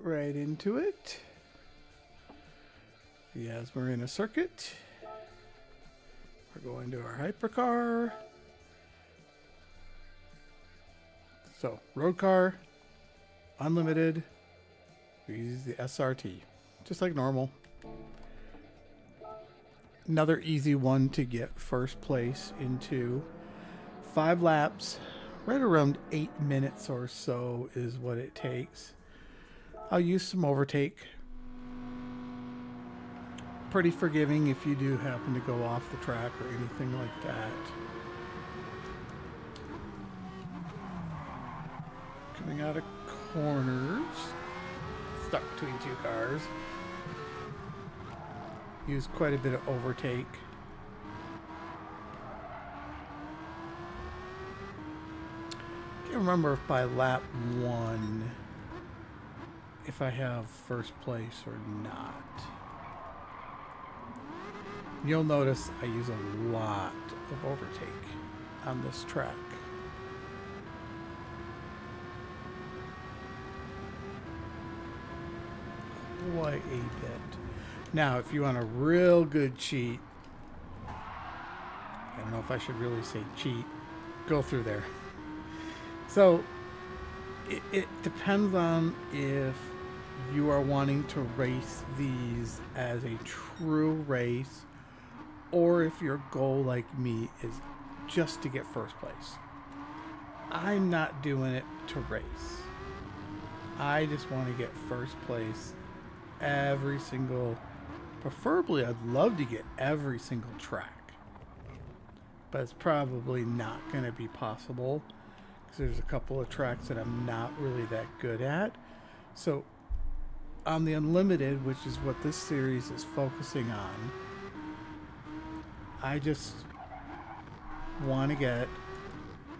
right into it. Yes, Marina circuit. We're going to our hypercar. So, road car, unlimited. We use the SRT, just like normal. Another easy one to get first place into. 5 laps, right around 8 minutes or so is what it takes. I'll use some overtake. Pretty forgiving if you do happen to go off the track or anything like that. Coming out of corners, stuck between 2 cars. Use quite a bit of overtake. Can't remember if by lap 1 if I have first place or not. You'll notice I use a lot of overtake on this track. Quite a bit. Now, if you want a real good cheat, I don't know if I should really say cheat, go through there. So, it depends on if you are wanting to race these as a true race, or if your goal, like me, is just to get first place. I'm not doing it to race. I just want to get first place every single, preferably I'd love to get every single track, but it's probably not going to be possible because there's a couple of tracks that I'm not really that good at. So on the Unlimited, which is what this series is focusing on, I just want to get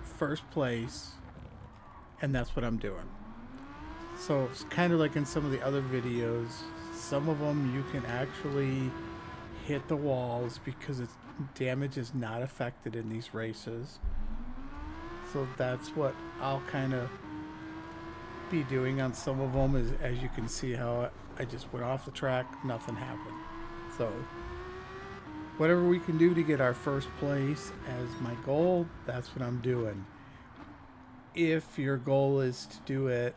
first place, and that's what I'm doing. So it's kind of like in some of the other videos, some of them you can actually hit the walls because its damage is not affected in these races. So that's what I'll kind of be doing on some of them, is as you can see how I just went off the track, nothing happened. So whatever we can do to get our first place as my goal, that's what I'm doing. If your goal is to do it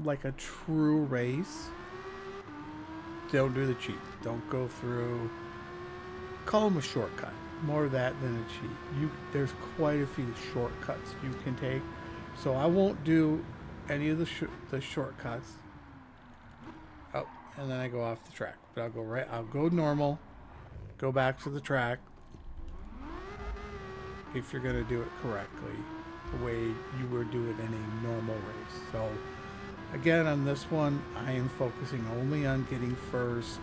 like a true race, don't do the cheat. Don't go through, call them a shortcut. More of that than a cheat. There's quite a few shortcuts you can take. So I won't do any of the shortcuts. Oh, and then I go off the track. But I'll go normal. Go back to the track if you're going to do it correctly, the way you were doing in a normal race. So again, on this one, I am focusing only on getting first.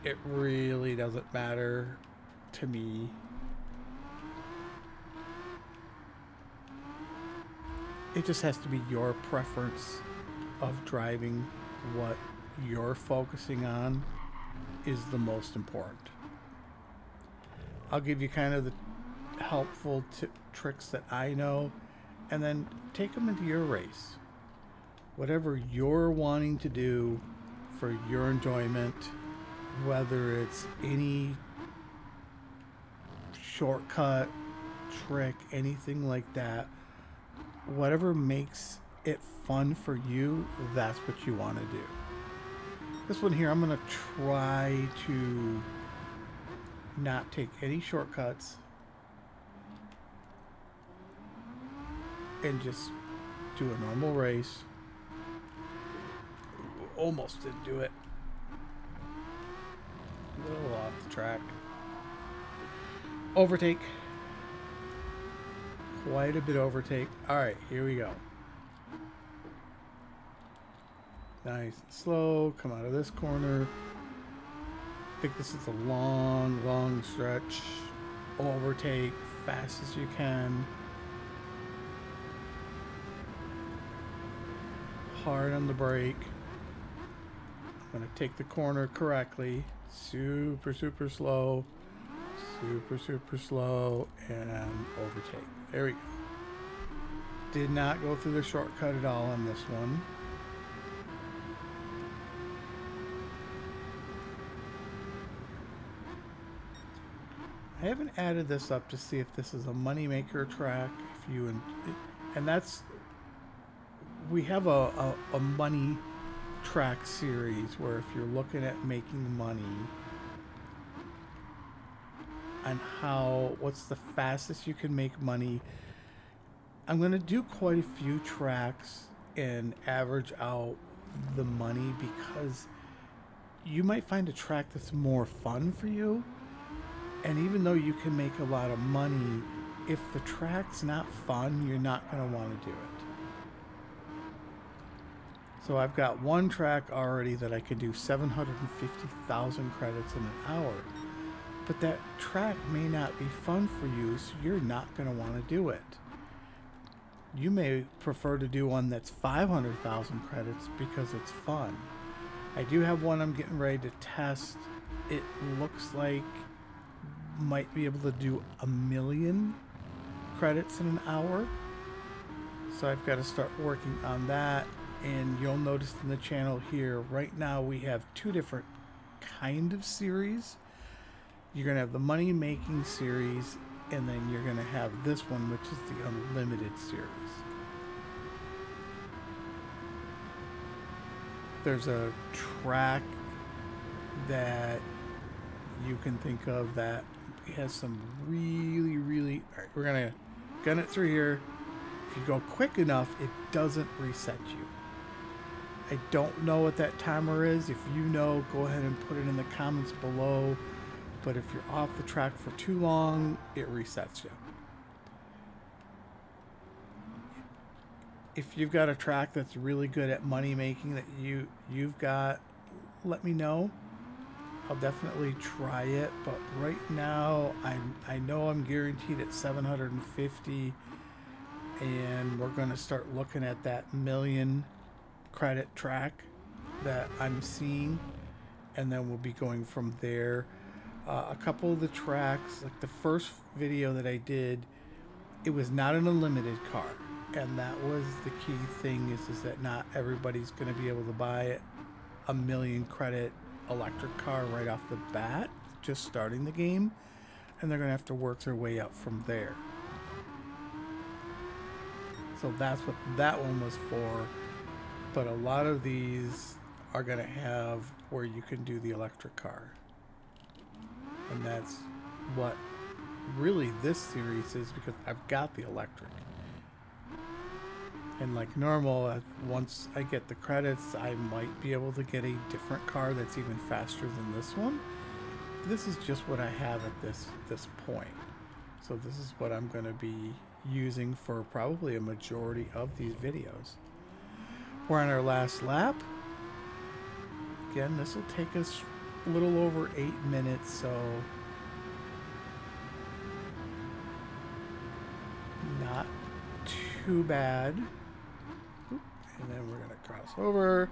It really doesn't matter to me. It just has to be your preference of driving. What you're focusing on is the most important. I'll give you kind of the helpful tricks that I know, and then take them into your race. Whatever you're wanting to do for your enjoyment, whether it's any shortcut, trick, anything like that, whatever makes it fun for you, that's what you want to do. This one here, I'm going to try to not take any shortcuts and just do a normal race. Almost didn't do it. A little off the track. Overtake. Quite a bit overtake. Alright, here we go. Nice and slow. Come out of this corner. I think this is a long stretch. Overtake fast as you can. Hard on the brake. I'm going to take the corner correctly. Super slow. Super slow. And overtake. There we go. Did not go through the shortcut at all on this one. I haven't added this up to see if this is a moneymaker track. If you and that's we have a money track series where if you're looking at making money and what's the fastest you can make money, I'm going to do quite a few tracks and average out the money because you might find a track that's more fun for you. And even though you can make a lot of money, if the track's not fun, you're not going to want to do it. So I've got one track already that I can do 750,000 credits in an hour. But that track may not be fun for you, so you're not going to want to do it. You may prefer to do one that's 500,000 credits because it's fun. I do have one I'm getting ready to test. It looks like might be able to do 1,000,000 credits in an hour. So I've got to start working on that. And you'll notice in the channel here, right now we have two different kind of series. You're going to have the money making series, and then you're going to have this one, which is the unlimited series. There's a track that you can think of that has some really all right, we're gonna gun it through here. If you go quick enough, it doesn't reset you. I don't know what that timer is. If you know, go ahead and put it in the comments below. But if you're off the track for too long, it resets you. If you've got a track that's really good at money making that you've got, let me know. I'll definitely try it, but right now I know I'm guaranteed at 750, and we're going to start looking at that 1,000,000 credit track that I'm seeing, and then we'll be going from there. A couple of the tracks, like the first video that I did, it was not an unlimited car, and that was the key thing is that not everybody's going to be able to buy 1,000,000 credit electric car right off the bat, just starting the game, and they're going to have to work their way up from there. So that's what that one was for. But a lot of these are going to have where you can do the electric car. And that's what really this series is, because I've got the electric. And like normal, once I get the credits, I might be able to get a different car that's even faster than this one. This is just what I have at this point. So this is what I'm going to be using for probably a majority of these videos. We're on our last lap. Again, this will take us a little over 8 minutes, so not too bad. And then we're going to cross over,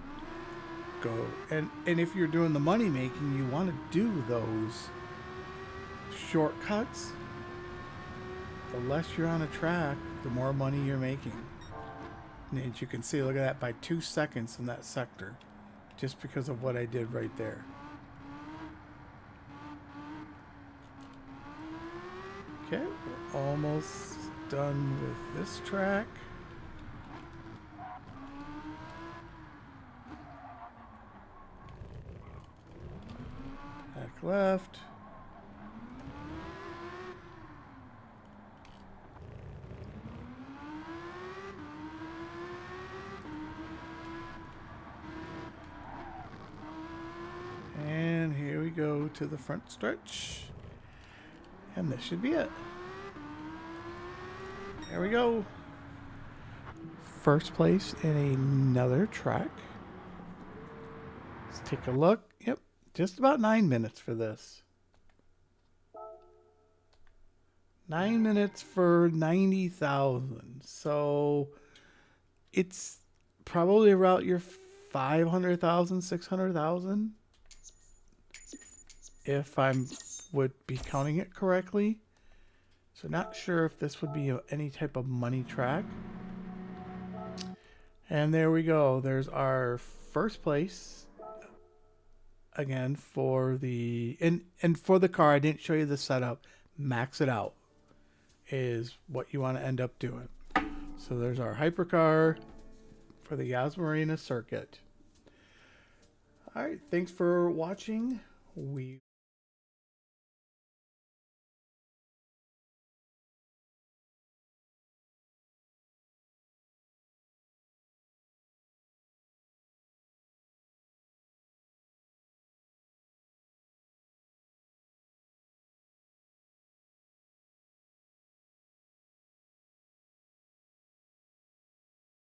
go, and if you're doing the money making, you want to do those shortcuts. The less you're on a track, the more money you're making. And as you can see, look at that, by 2 seconds in that sector, just because of what I did right there. Okay, we're almost done with this track. Back left. And here we go to the front stretch. And this should be it. There we go. First place in another track. Let's take a look. Yep, just about 9 minutes for this. 9 minutes for 90,000. So it's probably about your 500,000, 600,000. If I would be counting it correctly. So not sure if this would be any type of money track. And there we go. There's our first place. Again, for the and for the car, I didn't show you the setup. max it out is what you want to end up doing. So there's our hypercar for the Marina circuit. All right, thanks for watching. We